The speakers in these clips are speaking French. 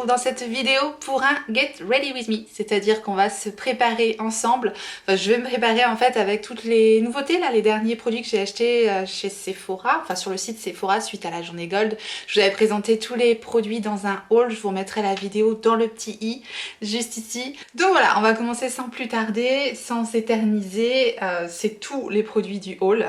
retrouve dans cette vidéo pour un Get Ready With Me, c'est-à-dire qu'on va se préparer ensemble. Enfin, je vais me préparer en fait avec toutes les nouveautés, là, les derniers produits que j'ai achetés chez Sephora, enfin sur le site Sephora suite à la journée Gold. Je vous avais présenté tous les produits dans un haul, je vous remettrai la vidéo dans le petit i, juste ici. Donc voilà, on va commencer sans plus tarder, sans s'éterniser, c'est tous les produits du haul.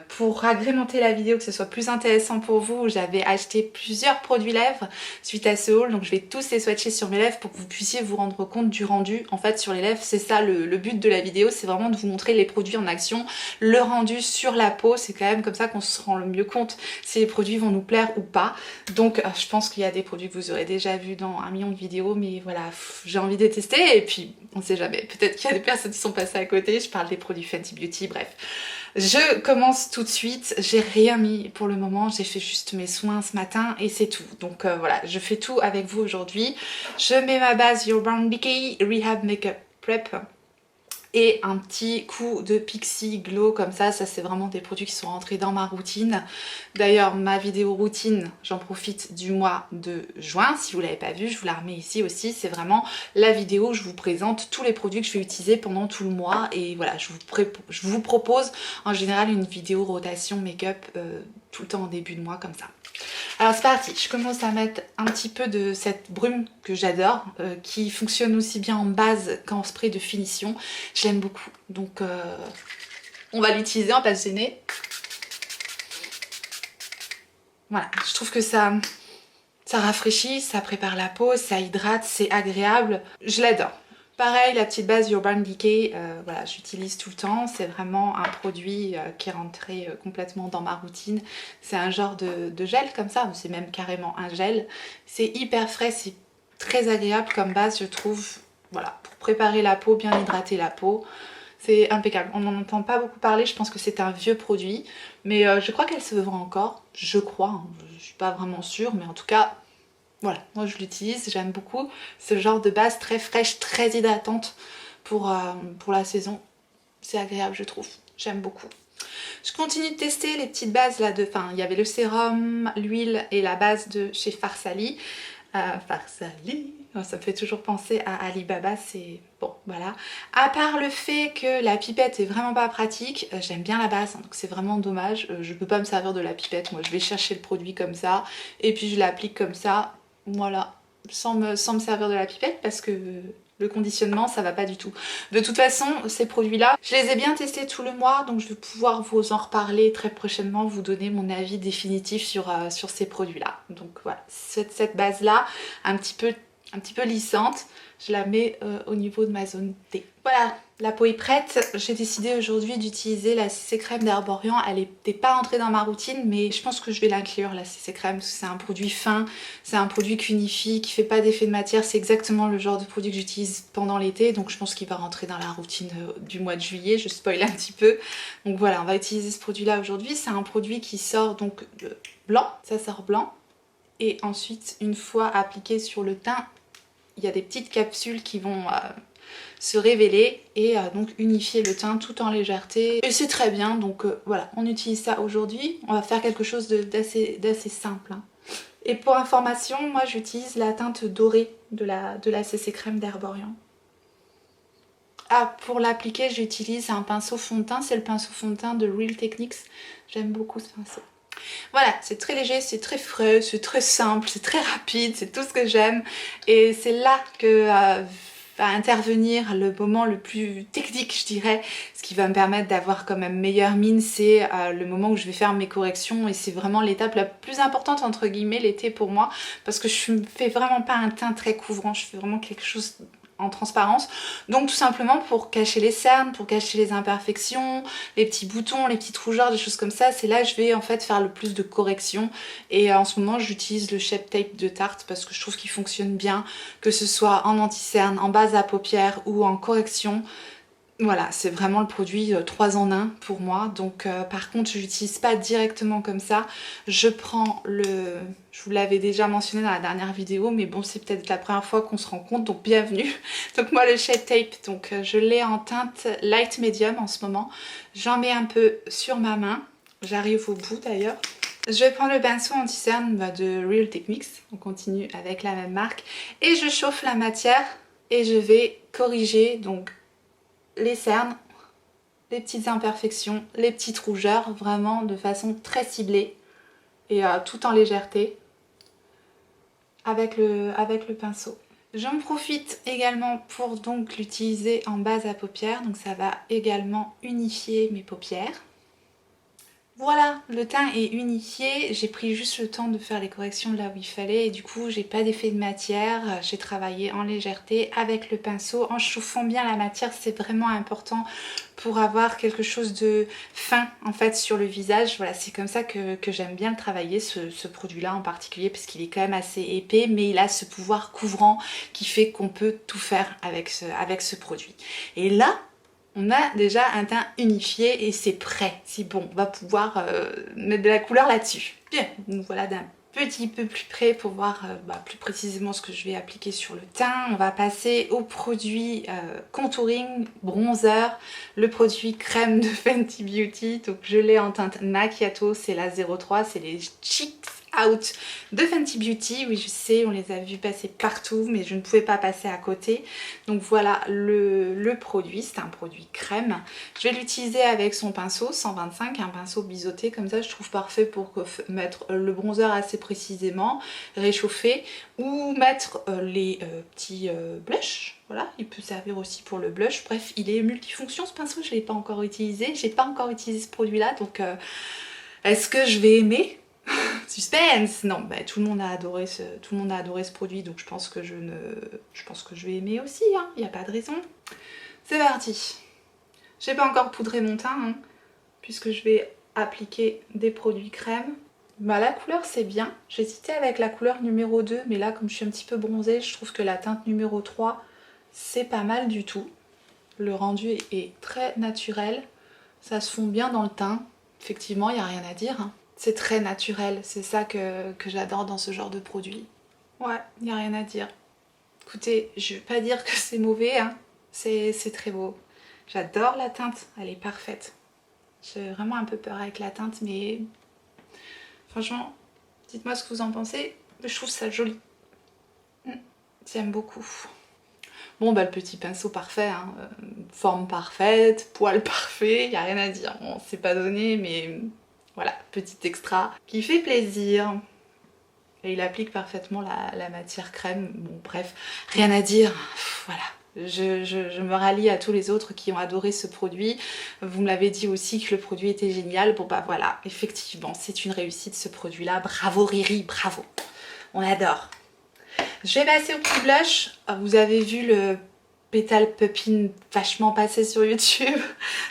Pour agrémenter la vidéo, que ce soit plus intéressant pour vous, j'avais acheté plusieurs produits lèvres suite à ce haul, donc je vais tous les swatcher sur mes lèvres pour que vous puissiez vous rendre compte du rendu. En fait sur les lèvres, c'est ça le but de la vidéo, c'est vraiment de vous montrer les produits en action, le rendu sur la peau. C'est quand même comme ça qu'on se rend le mieux compte si les produits vont nous plaire ou pas. Donc je pense qu'il y a des produits que vous aurez déjà vus dans 1 million de vidéos, mais voilà, j'ai envie de les tester et puis on sait jamais, peut-être qu'il y a des personnes qui sont passées à côté. Je parle des produits Fenty Beauty, bref. Je commence tout de suite, j'ai rien mis pour le moment, j'ai fait juste mes soins ce matin et c'est tout. Donc voilà, je fais tout avec vous aujourd'hui. Je mets ma base Urban Decay Rehab Makeup Prep et un petit coup de Pixi Glow comme ça c'est vraiment des produits qui sont rentrés dans ma routine. D'ailleurs ma vidéo routine, j'en profite du mois de juin, si vous l'avez pas vu, je vous la remets ici aussi. C'est vraiment la vidéo où je vous présente tous les produits que je vais utiliser pendant tout le mois et voilà, je vous propose en général une vidéo rotation make-up tout le temps en début de mois comme ça. Alors c'est parti, je commence à mettre un petit peu de cette brume que j'adore, qui fonctionne aussi bien en base qu'en spray de finition. Je l'aime beaucoup, donc on va l'utiliser, on va pas se gêner. Voilà, je trouve que ça rafraîchit, ça prépare la peau, ça hydrate, c'est agréable, je l'adore. Pareil, la petite base Urban Decay, voilà, j'utilise tout le temps. C'est vraiment un produit qui est rentré complètement dans ma routine. C'est un genre de gel comme ça, c'est même carrément un gel. C'est hyper frais, c'est très agréable comme base, je trouve. Voilà, pour préparer la peau, bien hydrater la peau. C'est impeccable. On n'en entend pas beaucoup parler, je pense que c'est un vieux produit. Mais je crois qu'elle se vend encore, je crois. Hein. Je suis pas vraiment sûre, mais en tout cas... Voilà, moi je l'utilise, j'aime beaucoup ce genre de base très fraîche, très hydratante pour la saison. C'est agréable je trouve, j'aime beaucoup. Je continue de tester les petites bases là enfin il y avait le sérum, l'huile et la base de chez Farsali. Farsali, ça me fait toujours penser à Alibaba, c'est bon voilà. À part le fait que la pipette est vraiment pas pratique, j'aime bien la base, hein, donc c'est vraiment dommage. Je peux pas me servir de la pipette, moi je vais chercher le produit comme ça et puis je l'applique comme ça. Voilà, sans me servir de la pipette parce que le conditionnement ça va pas du tout. De toute façon ces produits là, je les ai bien testés tout le mois, donc je vais pouvoir vous en reparler très prochainement, vous donner mon avis définitif sur ces produits là. Donc voilà, cette base là, un petit peu lissante, je la mets au niveau de ma zone T. Voilà, la peau est prête. J'ai décidé aujourd'hui d'utiliser la CC crème d'Herborian. Elle n'était pas entrée dans ma routine, mais je pense que je vais l'inclure, la CC crème, parce que c'est un produit fin, c'est un produit qui unifie, qui fait pas d'effet de matière. C'est exactement le genre de produit que j'utilise pendant l'été, donc je pense qu'il va rentrer dans la routine du mois de juillet. Je spoil un petit peu. Donc voilà, on va utiliser ce produit-là aujourd'hui. C'est un produit qui sort donc blanc, ça sort blanc. Et ensuite, une fois appliqué sur le teint, il y a des petites capsules qui vont se révéler et donc unifier le teint tout en légèreté. Et c'est très bien, donc voilà, on utilise ça aujourd'hui. On va faire quelque chose d'assez simple. Hein. Et pour information, moi j'utilise la teinte dorée de la CC crème d'Herborian. Ah, pour l'appliquer, j'utilise un pinceau fond de teint, c'est le pinceau fond de teint de Real Techniques. J'aime beaucoup ce pinceau. Voilà, c'est très léger, c'est très frais, c'est très simple, c'est très rapide, c'est tout ce que j'aime. Et c'est là que va intervenir le moment le plus technique, je dirais. Ce qui va me permettre d'avoir quand même meilleure mine, c'est le moment où je vais faire mes corrections. Et c'est vraiment l'étape la plus importante, entre guillemets, l'été pour moi. Parce que je ne fais vraiment pas un teint très couvrant, je fais vraiment quelque chose en transparence, donc tout simplement pour cacher les cernes, pour cacher les imperfections, les petits boutons, les petites rougeurs, des choses comme ça. C'est là que je vais en fait faire le plus de corrections et en ce moment j'utilise le Shape Tape de Tarte parce que je trouve qu'il fonctionne bien, que ce soit en anti-cerne, en base à paupières ou en correction. Voilà, c'est vraiment le produit 3 en 1 pour moi. Donc par contre, je l'utilise pas directement comme ça. Je prends je vous l'avais déjà mentionné dans la dernière vidéo, mais bon, c'est peut-être la première fois qu'on se rend compte, donc bienvenue. Donc moi, le Shape Tape, donc je l'ai en teinte light medium en ce moment. J'en mets un peu sur ma main. J'arrive au bout d'ailleurs. Je vais prendre le pinceau anti-cerne de Real Techniques, on continue avec la même marque, et je chauffe la matière et je vais corriger donc les cernes, les petites imperfections, les petites rougeurs, vraiment de façon très ciblée et tout en légèreté avec le pinceau. J'en profite également pour donc l'utiliser en base à paupières, donc ça va également unifier mes paupières. Voilà, le teint est unifié, j'ai pris juste le temps de faire les corrections là où il fallait et du coup j'ai pas d'effet de matière, j'ai travaillé en légèreté avec le pinceau, en chauffant bien la matière, c'est vraiment important pour avoir quelque chose de fin en fait sur le visage. Voilà, c'est comme ça que j'aime bien le travailler, ce produit là en particulier, parce qu'il est quand même assez épais mais il a ce pouvoir couvrant qui fait qu'on peut tout faire avec ce produit. Et là, on a déjà un teint unifié et c'est prêt, c'est bon, on va pouvoir mettre de la couleur là-dessus. Bien, donc voilà d'un petit peu plus près pour voir plus précisément ce que je vais appliquer sur le teint. On va passer au produit contouring, bronzer, le produit crème de Fenty Beauty, donc je l'ai en teinte Macchiato, c'est la 03, c'est les Cheeks Out de Fenty Beauty. Oui, je sais, on les a vus passer partout mais je ne pouvais pas passer à côté. Donc voilà le produit, c'est un produit crème. Je vais l'utiliser avec son pinceau 125, un pinceau biseauté comme ça, je trouve parfait pour mettre le bronzer assez précisément, réchauffer, ou mettre les petits blushs. Voilà, il peut servir aussi pour le blush. Bref, il est multifonction ce pinceau, je ne l'ai pas encore utilisé. J'ai pas encore utilisé ce produit là, donc est-ce que je vais aimer? Suspense! Non, bah, tout le monde a adoré ce produit, donc je pense que je vais aimer aussi, hein, il n'y a pas de raison. C'est parti! J'ai pas encore poudré mon teint, hein, puisque je vais appliquer des produits crème. Bah, la couleur c'est bien, j'hésitais avec la couleur numéro 2, mais là comme je suis un petit peu bronzée, je trouve que la teinte numéro 3 c'est pas mal du tout. Le rendu est très naturel, ça se fond bien dans le teint, effectivement il n'y a rien à dire, hein. C'est très naturel, c'est ça que j'adore dans ce genre de produit. Ouais, il n'y a rien à dire. Écoutez, je vais pas dire que c'est mauvais, hein. C'est très beau. J'adore la teinte, elle est parfaite. J'ai vraiment un peu peur avec la teinte, mais franchement, dites-moi ce que vous en pensez. Je trouve ça joli. J'aime beaucoup. Bon, bah le petit pinceau parfait, hein. Forme parfaite, poil parfait, il n'y a rien à dire. Bon, c'est pas donné, mais voilà, petit extra qui fait plaisir. Et il applique parfaitement la matière crème. Bon, bref, rien à dire. Voilà. Je me rallie à tous les autres qui ont adoré ce produit. Vous me l'avez dit aussi que le produit était génial. Bon bah voilà, effectivement, c'est une réussite ce produit-là. Bravo Riri, bravo. On adore. Je vais passer au petit blush. Vous avez vu le Pétale Puppin vachement passé sur YouTube.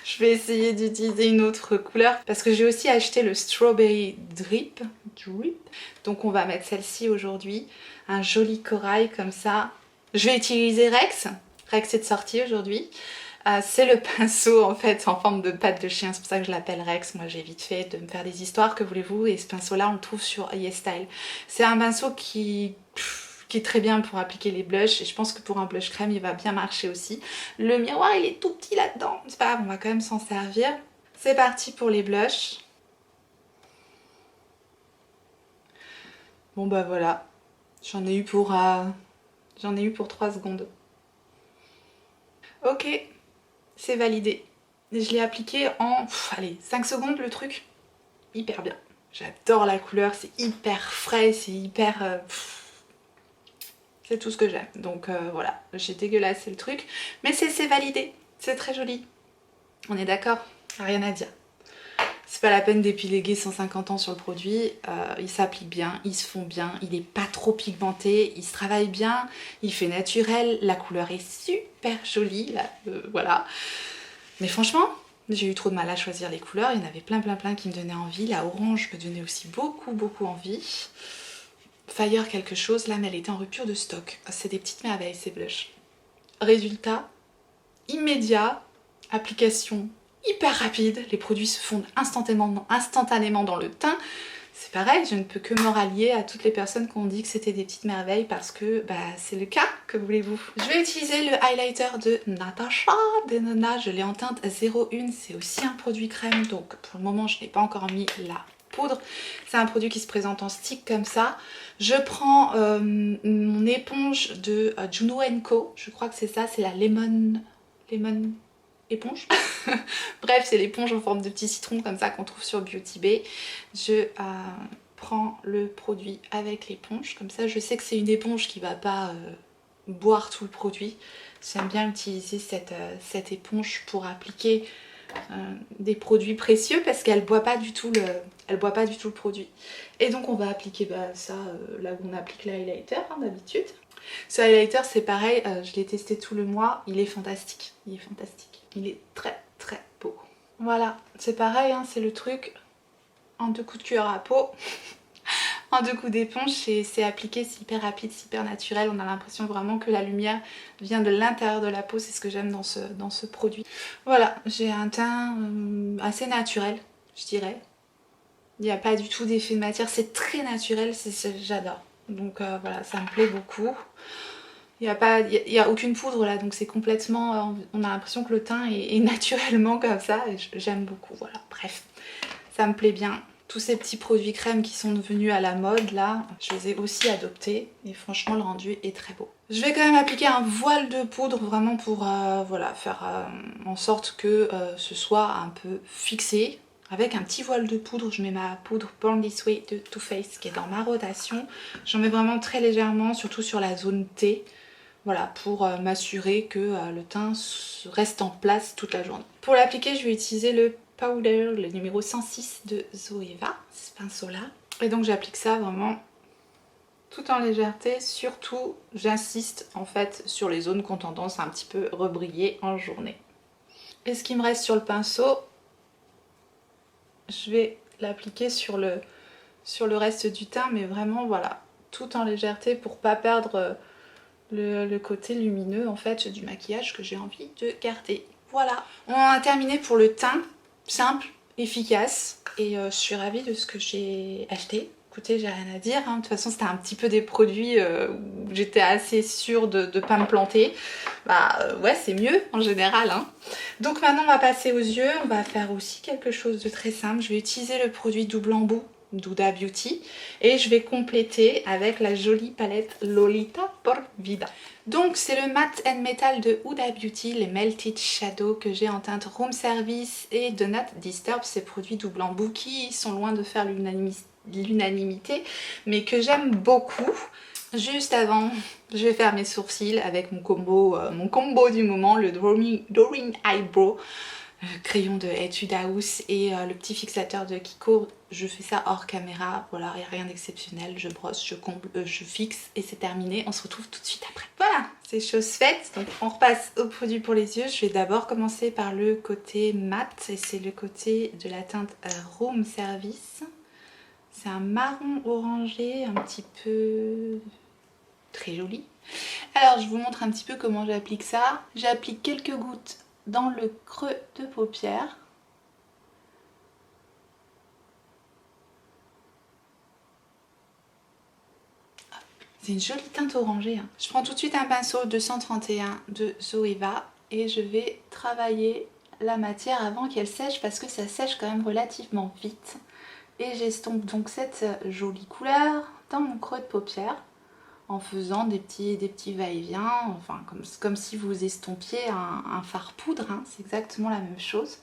Je vais essayer d'utiliser une autre couleur parce que j'ai aussi acheté le Strawberry Drip. Donc on va mettre celle-ci aujourd'hui. Un joli corail comme ça. Je vais utiliser Rex. Rex est de sortie aujourd'hui. C'est le pinceau en fait en forme de patte de chien, c'est pour ça que je l'appelle Rex. Moi j'ai vite fait de me faire des histoires, que voulez-vous, et ce pinceau là on le trouve sur YesStyle. C'est un pinceau qui est très bien pour appliquer les blushs et je pense que pour un blush crème il va bien marcher aussi. Le miroir il est tout petit là-dedans, c'est pas grave, on va quand même s'en servir. C'est parti pour les blushs. Bon bah voilà, j'en ai eu pour 3 secondes. Ok, c'est validé. Je l'ai appliqué en allez, 5 secondes le truc. Hyper bien. J'adore la couleur, c'est hyper frais, c'est hyper... c'est tout ce que j'aime. Donc voilà, j'ai dégueulassé le truc. Mais c'est validé, c'est très joli. On est d'accord? Rien à dire. C'est pas la peine d'épiléguer 150 ans sur le produit, il s'applique bien, il se fond bien, il est pas trop pigmenté, il se travaille bien, il fait naturel, la couleur est super jolie, là, voilà. Mais franchement, j'ai eu trop de mal à choisir les couleurs, il y en avait plein qui me donnaient envie, la orange me donnait aussi beaucoup envie. Fire quelque chose, là mais elle était en rupture de stock, c'est des petites merveilles ces blushs. Résultat, immédiat, application hyper rapide, les produits se fondent instantanément dans le teint. C'est pareil, je ne peux que me rallier à toutes les personnes qui ont dit que c'était des petites merveilles parce que bah, c'est le cas, que voulez-vous. Je vais utiliser le highlighter de Natasha Denona, je l'ai en teinte 01, c'est aussi un produit crème, donc pour le moment je n'ai pas encore mis la poudre. C'est un produit qui se présente en stick comme ça. Je prends mon éponge de Juno & Co. Je crois que c'est ça, c'est la Lemon éponge. Bref, c'est l'éponge en forme de petit citron comme ça qu'on trouve sur Beauty Bay. Je prends le produit avec l'éponge. Comme ça, je sais que c'est une éponge qui va pas boire tout le produit. J'aime bien utiliser cette éponge pour appliquer des produits précieux parce qu'elle boit pas du tout le produit. Et donc on va appliquer ça là où on applique l'highlighter d'habitude. Ce highlighter c'est pareil, je l'ai testé tout le mois, il est fantastique. Il est fantastique. Il est très très beau. Voilà, c'est pareil, hein, c'est le truc en 2 coups de cuillère à peau. En 2 coups d'éponge, c'est appliqué, c'est hyper rapide, c'est hyper naturel. On a l'impression vraiment que la lumière vient de l'intérieur de la peau, c'est ce que j'aime dans ce produit. Voilà, j'ai un teint assez naturel, je dirais. Il n'y a pas du tout d'effet de matière, c'est très naturel, j'adore. Donc voilà, ça me plaît beaucoup. Il n'y a aucune poudre là, donc c'est complètement... on a l'impression que le teint est naturellement comme ça, et j'aime beaucoup, voilà. Bref, ça me plaît bien. Tous ces petits produits crème qui sont devenus à la mode là, je les ai aussi adoptés et franchement le rendu est très beau. Je vais quand même appliquer un voile de poudre vraiment pour voilà, faire en sorte que ce soit un peu fixé. Avec un petit voile de poudre, je mets ma poudre Born This Way de Too Faced qui est dans ma rotation. J'en mets vraiment très légèrement, surtout sur la zone T. Voilà, pour m'assurer que le teint reste en place toute la journée. Pour l'appliquer, je vais utiliser le Powder, le numéro 106 de Zoeva, ce pinceau là. Et donc j'applique ça vraiment tout en légèreté, surtout j'insiste en fait sur les zones qui ont tendance à un petit peu rebriller en journée. Et ce qui me reste sur le pinceau, je vais l'appliquer sur le reste du teint, mais vraiment voilà, tout en légèreté pour pas perdre le côté lumineux en fait du maquillage que j'ai envie de garder. Voilà, on a terminé pour le teint. Simple, efficace et je suis ravie de ce que j'ai acheté. Écoutez, j'ai rien à dire, hein. De toute façon c'était un petit peu des produits où j'étais assez sûre de ne pas me planter. Ouais, c'est mieux en général, hein. Donc maintenant on va passer aux yeux, on va faire aussi quelque chose de très simple. Je vais utiliser le produit double embout d'Huda Beauty et je vais compléter avec la jolie palette Lolita por Vida. Donc c'est le Matte and Metal de Huda Beauty, les Melted Shadow que j'ai en teinte Room Service et de Not Disturb, ces produits double embout qui sont loin de faire l'unanimité mais que j'aime beaucoup. Juste avant, je vais faire mes sourcils avec mon combo du moment, le Drawing Eyebrow. Crayon de Etude House et le petit fixateur de Kiko. Je fais ça hors caméra, voilà, il n'y a rien d'exceptionnel. Je brosse, je comble, je fixe et c'est terminé. On se retrouve tout de suite après. Voilà, c'est chose faite. Donc on repasse au produit pour les yeux. Je vais d'abord commencer par le côté mat et c'est le côté de la teinte Room Service. C'est un marron orangé, un petit peu très joli. Alors je vous montre un petit peu comment j'applique ça. J'applique quelques gouttes dans le creux de paupière. C'est une jolie teinte orangée, hein. Je prends tout de suite un pinceau 231 de Zoeva et je vais travailler la matière avant qu'elle sèche parce que ça sèche quand même relativement vite. Et j'estompe donc cette jolie couleur dans mon creux de paupière en faisant des petits va-et-vient, enfin comme si vous estompiez un fard poudre, hein. C'est exactement la même chose.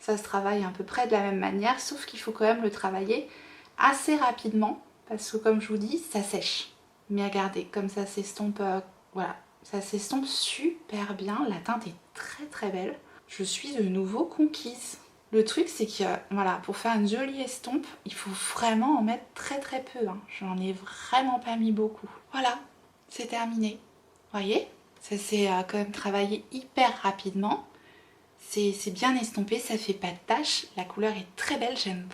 Ça se travaille à peu près de la même manière, sauf qu'il faut quand même le travailler assez rapidement, parce que comme je vous dis, ça sèche. Mais regardez, comme ça s'estompe, voilà, ça s'estompe super bien, la teinte est très très belle. Je suis de nouveau conquise. Le truc c'est que voilà, pour faire une jolie estompe, il faut vraiment en mettre très très peu, hein. J'en ai vraiment pas mis beaucoup. Voilà, c'est terminé. Voyez, ça s'est quand même travaillé hyper rapidement. C'est bien estompé, ça fait pas de taches. La couleur est très belle, j'aime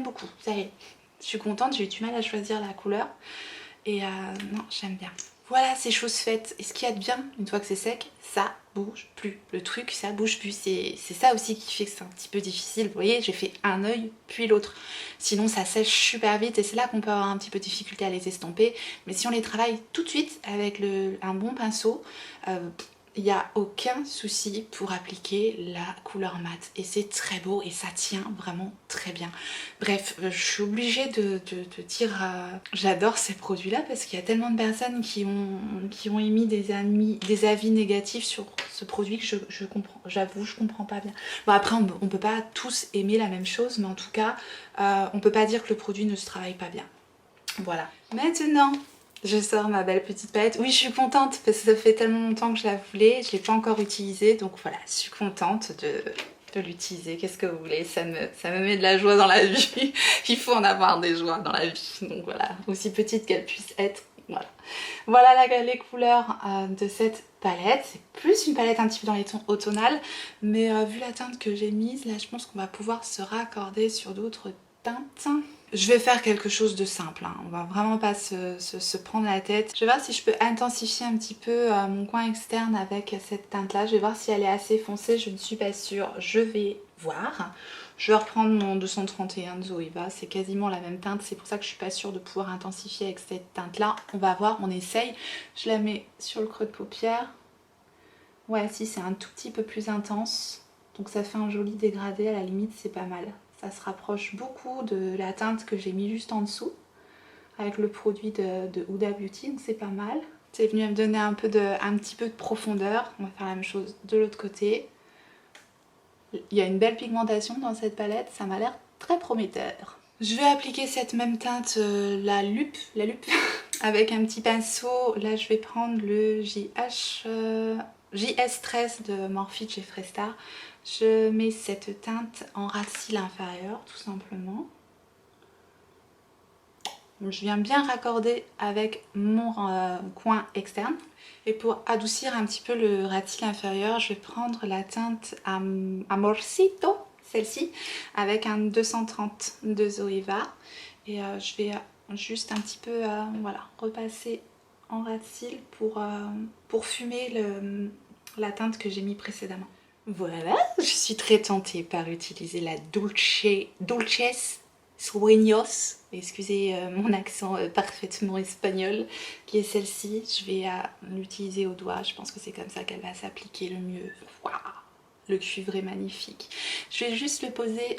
beaucoup. Ça y est, je suis contente, j'ai eu du mal à choisir la couleur. Et non, j'aime bien. Voilà, c'est chose faite. Et ce qu'il y a de bien, une fois que c'est sec, ça bouge plus. Le truc, ça bouge plus. C'est ça aussi qui fait que c'est un petit peu difficile. Vous voyez, j'ai fait un œil puis l'autre. Sinon, ça sèche super vite et c'est là qu'on peut avoir un petit peu de difficulté à les estomper. Mais si on les travaille tout de suite avec un bon pinceau, il n'y a aucun souci pour appliquer la couleur mat et c'est très beau et ça tient vraiment très bien. Bref, je suis obligée de dire j'adore ces produits là parce qu'il y a tellement de personnes qui ont émis des avis négatifs sur ce produit que je comprends, j'avoue je comprends pas bien. Bon après on peut pas tous aimer la même chose mais en tout cas on peut pas dire que le produit ne se travaille pas bien. Voilà. Maintenant je sors ma belle petite palette. Oui, je suis contente parce que ça fait tellement longtemps que je la voulais. Je ne l'ai pas encore utilisée. Donc voilà, je suis contente de l'utiliser. Qu'est-ce que vous voulez, ça me met de la joie dans la vie. Il faut en avoir des joies dans la vie. Donc voilà, aussi petite qu'elle puisse être. Voilà, voilà les couleurs de cette palette. C'est plus une palette un petit peu dans les tons automnals. Mais vu la teinte que j'ai mise, là je pense qu'on va pouvoir se raccorder sur d'autres teintes. Je vais faire quelque chose de simple, hein. On va vraiment pas se prendre la tête. Je vais voir si je peux intensifier un petit peu mon coin externe avec cette teinte là. Je vais voir si elle est assez foncée, je ne suis pas sûre. Je vais voir. Je vais reprendre mon 231 de Zoeva, c'est quasiment la même teinte. C'est pour ça que je suis pas sûre de pouvoir intensifier avec cette teinte là. On va voir, on essaye. Je la mets sur le creux de paupière. Ouais, si c'est un tout petit peu plus intense. Donc ça fait un joli dégradé, à la limite c'est pas mal. Ça se rapproche beaucoup de la teinte que j'ai mis juste en dessous avec le produit de Huda Beauty, donc c'est pas mal. C'est venu me donner un petit peu de profondeur. On va faire la même chose de l'autre côté. Il y a une belle pigmentation dans cette palette, ça m'a l'air très prometteur. Je vais appliquer cette même teinte, la lupe, avec un petit pinceau. Là je vais prendre le JS13 de Morphe chez Freestar. Je mets cette teinte en ras de cils inférieur tout simplement. Je viens bien raccorder avec mon coin externe. Et pour adoucir un petit peu le ras de cils inférieur, je vais prendre la teinte Amorcito, celle-ci, avec un 230 de Zoeva. Et je vais juste un petit peu voilà, repasser en ras de cils pour fumer la teinte que j'ai mis précédemment. Voilà, je suis très tentée par utiliser la Dulces Sueños, excusez mon accent parfaitement espagnol, qui est celle-ci. Je vais l'utiliser au doigt, je pense que c'est comme ça qu'elle va s'appliquer le mieux. Waouh, le cuivre est magnifique. Je vais juste le poser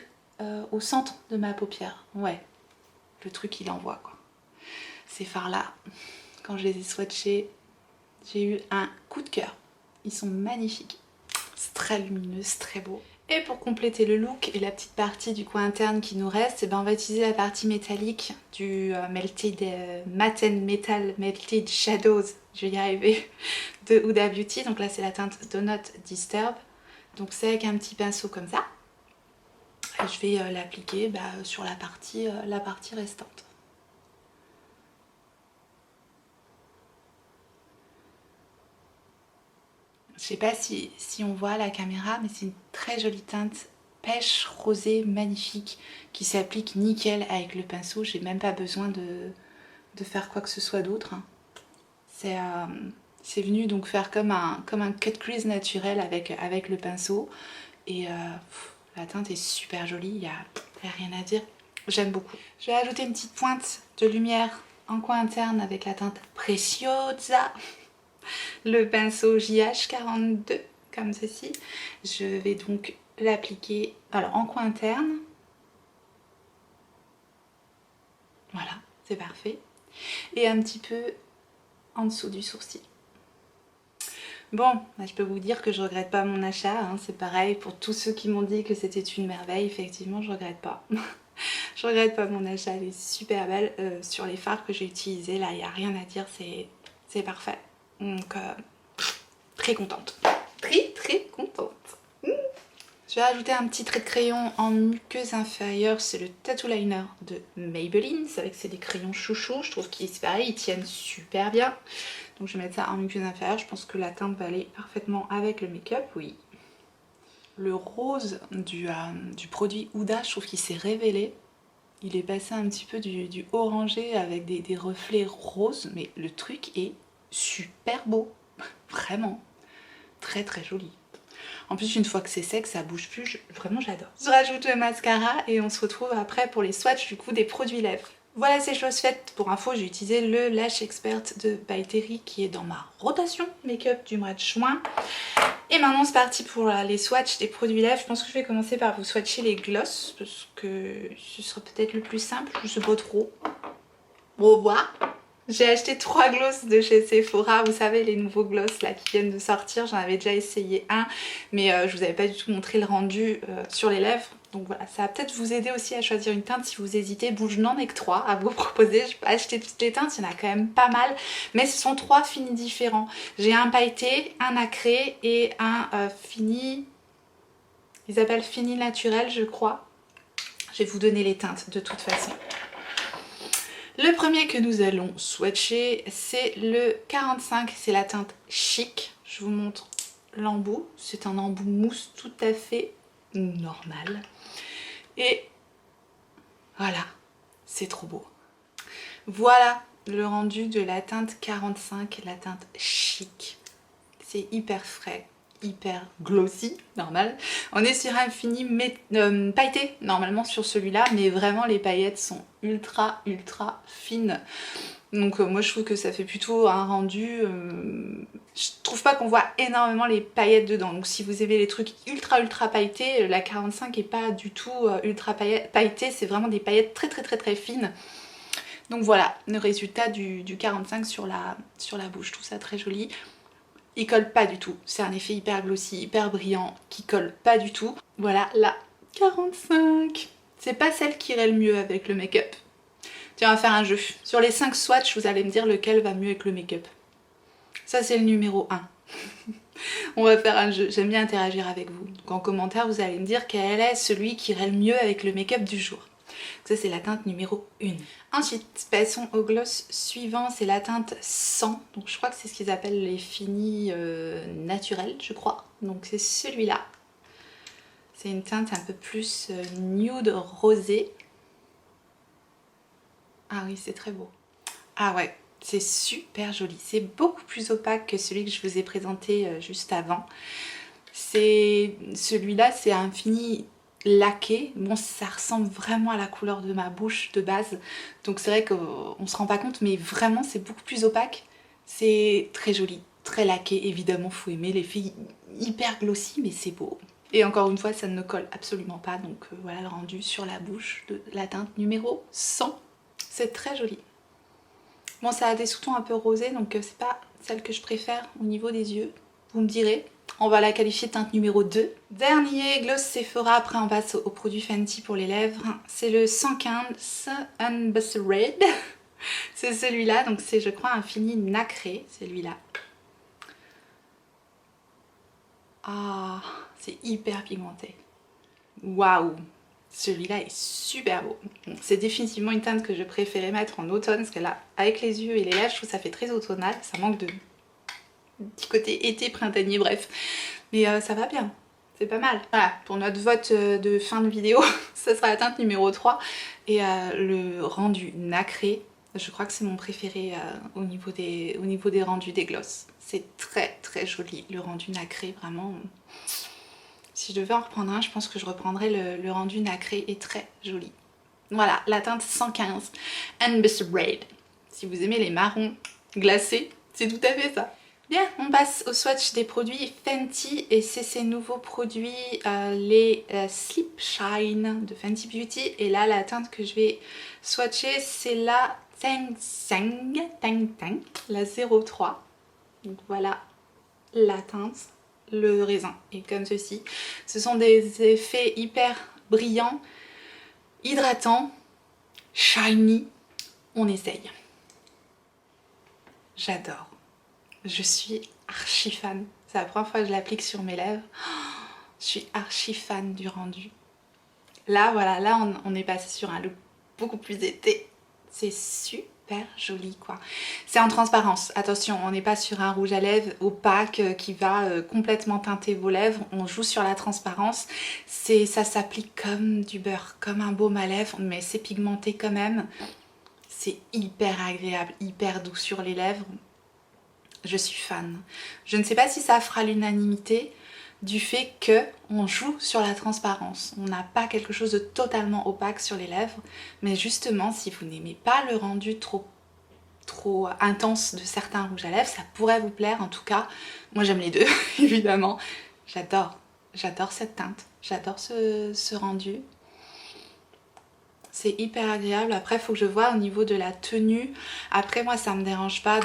au centre de ma paupière. Ouais, le truc il envoie quoi. Ces fards-là, quand je les ai swatchés, j'ai eu un coup de cœur. Ils sont magnifiques. C'est très lumineux, c'est très beau. Et pour compléter le look et la petite partie du coin interne qui nous reste, on va utiliser la partie métallique du Matte Metal Melted Shadows, je vais y arriver, de Huda Beauty. Donc là c'est la teinte Do Not Disturb. Donc c'est avec un petit pinceau comme ça. Et je vais l'appliquer sur la partie restante. Je sais pas si on voit à la caméra, mais c'est une très jolie teinte pêche rosée magnifique qui s'applique nickel avec le pinceau. J'ai même pas besoin de faire quoi que ce soit d'autre. C'est venu donc faire comme un cut crease naturel avec le pinceau. Et la teinte est super jolie, il n'y a rien à dire. J'aime beaucoup. Je vais ajouter une petite pointe de lumière en coin interne avec la teinte Preciosa. Le pinceau JH42 comme ceci. Je vais donc l'appliquer en coin interne. Voilà, c'est parfait. Et un petit peu en dessous du sourcil. Bon, je peux vous dire que je regrette pas mon achat, hein. C'est pareil pour tous ceux qui m'ont dit que c'était une merveille. Effectivement, je regrette pas. Je regrette pas mon achat, elle est super belle. Sur les fards que j'ai utilisés, là, il n'y a rien à dire, c'est parfait. Donc, très contente. Très contente. Je vais ajouter un petit trait de crayon en muqueuse inférieure. C'est le Tattoo Liner de Maybelline. C'est vrai que c'est des crayons chouchou. Je trouve qu'ils c'est pareil, ils tiennent super bien. Donc je vais mettre ça en muqueuse inférieure. Je pense que la teinte va aller parfaitement avec le make-up, oui. Le rose du produit Huda, je trouve qu'il s'est révélé. Il est passé un petit peu du orangé avec des reflets roses. Mais le truc est super beau. Vraiment. Très joli. En plus, une fois que c'est sec, ça bouge plus. Vraiment, j'adore. Je rajoute le mascara et on se retrouve après pour les swatchs du coup des produits lèvres. Voilà, c'est chose faite. Pour info, j'ai utilisé le Lash Expert de By Terry qui est dans ma rotation make-up du mois de juin. Et maintenant c'est parti pour les swatchs des produits lèvres. Je pense que je vais commencer par vous swatcher les gloss parce que ce sera peut-être le plus simple, je sais pas trop. Au revoir. J'ai acheté 3 gloss de chez Sephora, vous savez les nouveaux gloss là qui viennent de sortir, j'en avais déjà essayé un mais je vous avais pas du tout montré le rendu sur les lèvres. Donc voilà, ça va peut-être vous aider aussi à choisir une teinte si vous hésitez. Bon, je n'en ai que 3 à vous proposer, je vais pas acheter toutes les teintes, il y en a quand même pas mal. Mais ce sont 3 finis différents. J'ai un pailleté, un nacré et un fini... Ils appellent fini naturel je crois. Je vais vous donner les teintes de toute façon. Le premier que nous allons swatcher, c'est le 45, c'est la teinte Chic. Je vous montre l'embout, c'est un embout mousse tout à fait normal. Et voilà, c'est trop beau. Voilà le rendu de la teinte 45, la teinte Chic. C'est hyper frais, hyper glossy, normal. On est sur un fini pailleté normalement sur celui-là, mais vraiment les paillettes sont ultra fines. Donc moi je trouve que ça fait plutôt un rendu... je trouve pas qu'on voit énormément les paillettes dedans. Donc si vous aimez les trucs ultra pailletés, la 45 est pas du tout ultra pailletée, c'est vraiment des paillettes très fines. Donc voilà, le résultat du 45 sur la bouche, je trouve ça très joli. Il colle pas du tout, c'est un effet hyper glossy, hyper brillant, qui colle pas du tout. Voilà la 45. C'est pas celle qui irait le mieux avec le make-up. Tiens, on va faire un jeu. Sur les 5 swatchs, vous allez me dire lequel va mieux avec le make-up. Ça c'est le numéro 1. On va faire un jeu, j'aime bien interagir avec vous. Donc en commentaire, vous allez me dire quel est celui qui irait le mieux avec le make-up du jour. Ça c'est la teinte numéro 1. Ensuite, passons au gloss suivant, c'est la teinte 100. Donc je crois que c'est ce qu'ils appellent les finis naturels, je crois. Donc c'est celui-là. C'est une teinte un peu plus nude rosé. Ah oui, c'est très beau. Ah ouais, c'est super joli. C'est beaucoup plus opaque que celui que je vous ai présenté juste avant. Celui-là, c'est un fini laqué. Bon, ça ressemble vraiment à la couleur de ma bouche de base. Donc c'est vrai qu'on se rend pas compte, mais vraiment, c'est beaucoup plus opaque. C'est très joli, très laqué. Évidemment, faut aimer les filles hyper glossy, mais c'est beau. Et encore une fois, ça ne colle absolument pas. Donc voilà le rendu sur la bouche de la teinte numéro 100. C'est très joli. Bon, ça a des sous-tons un peu rosés, donc c'est pas celle que je préfère au niveau des yeux. Vous me direz. On va la qualifier de teinte numéro 2. Dernier gloss Sephora, après on passe au produit Fenty pour les lèvres. C'est le 115 Unbuster Red. C'est celui-là, donc c'est je crois un fini nacré, celui-là. Ah, c'est hyper pigmenté. Waouh! Celui-là est super beau. C'est définitivement une teinte que je préférais mettre en automne parce que là, avec les yeux et les lèvres, je trouve que ça fait très automnal. Ça manque de petit côté été, printanier, bref. Mais ça va bien. C'est pas mal. Voilà, pour notre vote de fin de vidéo, ça sera la teinte numéro 3. Et le rendu nacré, je crois que c'est mon préféré au niveau des rendus des gloss. C'est très joli, le rendu nacré, vraiment... Si je devais en reprendre un, je pense que je reprendrais le rendu nacré et très joli. Voilà, la teinte 115 Unbuster Red. Si vous aimez les marrons glacés, c'est tout à fait ça. Bien, on passe au swatch des produits Fenty et c'est ces nouveaux produits, les Sleep Shine de Fenty Beauty. Et là, la teinte que je vais swatcher, c'est la Tang Tang, la 03. Donc voilà la teinte. Le raisin est comme ceci. Ce sont des effets hyper brillants, hydratants, shiny. On essaye. J'adore. Je suis archi fan. C'est la première fois que je l'applique sur mes lèvres. Je suis archi fan du rendu. Là, voilà, là on est passé sur un look beaucoup plus été. C'est super joli quoi. C'est en transparence, attention, on n'est pas sur un rouge à lèvres opaque qui va complètement teinter vos lèvres. On joue sur la transparence. Ça s'applique comme du beurre, comme un baume à lèvres, mais c'est pigmenté quand même. C'est hyper agréable, hyper doux sur les lèvres. Je suis fan. Je ne sais pas si ça fera l'unanimité, du fait que on joue sur la transparence. On n'a pas quelque chose de totalement opaque sur les lèvres, mais justement si vous n'aimez pas le rendu trop intense de certains rouges à lèvres, ça pourrait vous plaire. En tout cas, moi j'aime les deux, évidemment. J'adore cette teinte, j'adore ce rendu. C'est hyper agréable. Après, il faut que je vois au niveau de la tenue. Après, moi, ça me dérange pas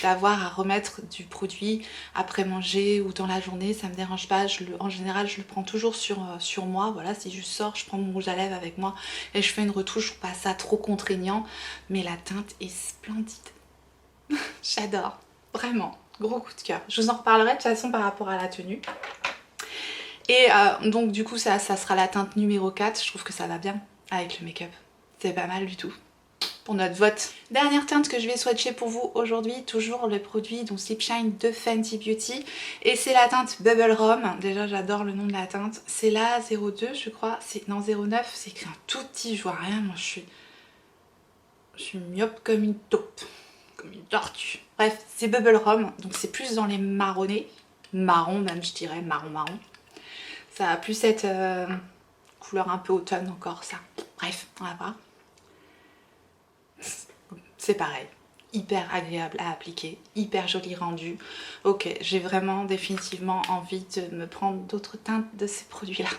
d'avoir à remettre du produit après manger ou dans la journée. Ça me dérange pas. En général, je le prends toujours sur moi. Voilà, si je sors, je prends mon rouge à lèvres avec moi et je fais une retouche. Je trouve pas ça trop contraignant. Mais la teinte est splendide. J'adore. Vraiment. Gros coup de cœur. Je vous en reparlerai de toute façon par rapport à la tenue. Et donc, du coup, ça sera la teinte numéro 4. Je trouve que ça va bien avec le make-up. C'est pas mal du tout pour notre vote. Dernière teinte que je vais swatcher pour vous aujourd'hui, toujours le produit donc Sleep Shine de Fenty Beauty, et c'est la teinte Bubble Rum. Déjà j'adore le nom de la teinte, c'est la 02 je crois, non 09, c'est écrit un tout petit, je vois rien, moi je suis myope comme une taupe, comme une tortue. Bref, c'est Bubble Rum, donc c'est plus dans les marronnés, marron même je dirais, marron. Ça va plus être couleur un peu automne encore ça. Bref, on va voir. C'est pareil, hyper agréable à appliquer, hyper joli rendu. Ok, j'ai vraiment définitivement envie de me prendre d'autres teintes de ces produits-là.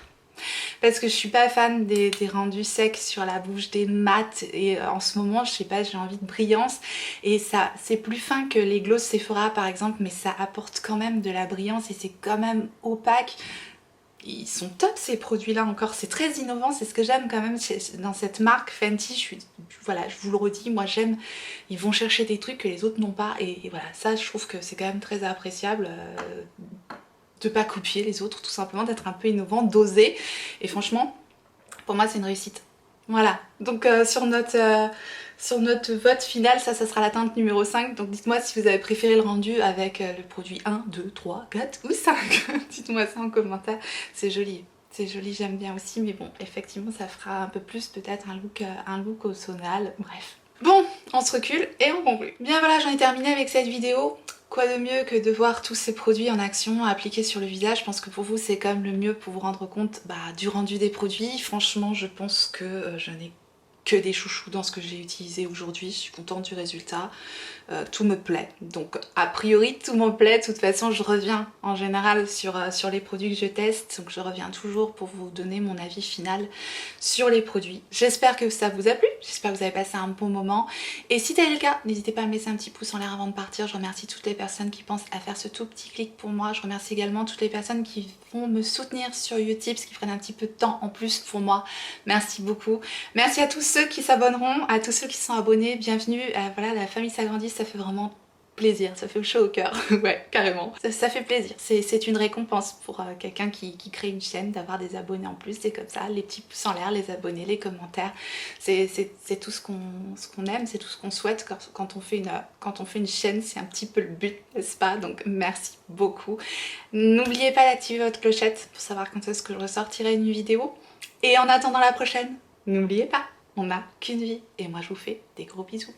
Parce que je suis pas fan des rendus secs sur la bouche, des mats, et en ce moment, je sais pas, j'ai envie de brillance. Et ça, c'est plus fin que les gloss Sephora par exemple, mais ça apporte quand même de la brillance et c'est quand même opaque. Ils sont top ces produits là encore, c'est très innovant, c'est ce que j'aime quand même dans cette marque Fenty. Voilà, je vous le redis, moi j'aime, ils vont chercher des trucs que les autres n'ont pas, et voilà, ça je trouve que c'est quand même très appréciable de pas copier les autres, tout simplement, d'être un peu innovant, d'oser, et franchement pour moi c'est une réussite. Voilà, donc sur notre vote final, ça sera la teinte numéro 5. Donc dites-moi si vous avez préféré le rendu avec le produit 1, 2, 3, 4 ou 5. Dites-moi ça en commentaire. C'est joli, j'aime bien aussi. Mais bon, effectivement, ça fera un peu plus peut-être un look au sonal. Bref. Bon, on se recule et on conclut. Bien voilà, j'en ai terminé avec cette vidéo. Quoi de mieux que de voir tous ces produits en action appliqués sur le visage. Je pense que pour vous c'est quand même le mieux pour vous rendre compte du rendu des produits. Franchement je pense que je n'ai que des chouchous dans ce que j'ai utilisé aujourd'hui, je suis contente du résultat, tout me plaît, donc a priori tout me plaît. De toute façon je reviens en général sur les produits que je teste, donc je reviens toujours pour vous donner mon avis final sur les produits. J'espère que ça vous a plu, j'espère que vous avez passé un bon moment, et si tel est le cas, n'hésitez pas à me laisser un petit pouce en l'air avant de partir. Je remercie toutes les personnes qui pensent à faire ce tout petit clic pour moi, je remercie également toutes les personnes qui vont me soutenir sur Utip, qui prennent un petit peu de temps en plus pour moi, merci beaucoup. Merci à tous ceux qui s'abonneront, à tous ceux qui sont abonnés, bienvenue, voilà, la famille s'agrandit, ça fait vraiment plaisir, ça fait chaud au cœur, ouais, carrément. Ça fait plaisir, c'est une récompense pour quelqu'un qui crée une chaîne, d'avoir des abonnés en plus, c'est comme ça, les petits pouces en l'air, les abonnés, les commentaires, c'est tout ce qu'on aime, c'est tout ce qu'on souhaite quand on fait une chaîne, c'est un petit peu le but, n'est-ce pas? Donc merci beaucoup. N'oubliez pas d'activer votre clochette pour savoir quand est-ce que je ressortirai une vidéo, et en attendant la prochaine, n'oubliez pas, on n'a qu'une vie, et moi je vous fais des gros bisous.